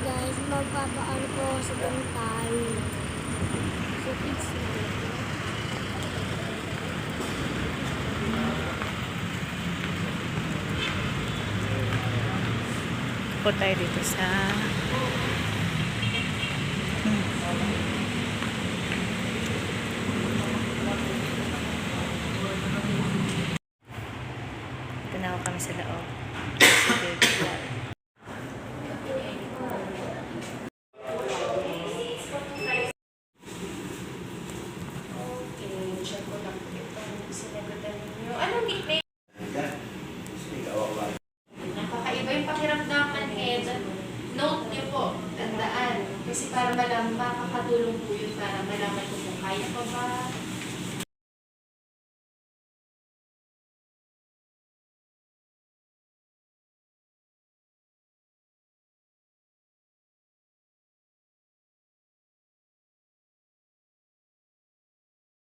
guys, magpapaan ko sa bantay. So kids na. Po tayo dito sa ito na ako kami sa loob. Check ko lang itong sinagutan ninyo. Anong nickname? Nakakaiba yung pakiramdaman and note niyo po, tandaan. Kasi para malaman, makakatulong po yun para malaman ko kung kaya pa ba,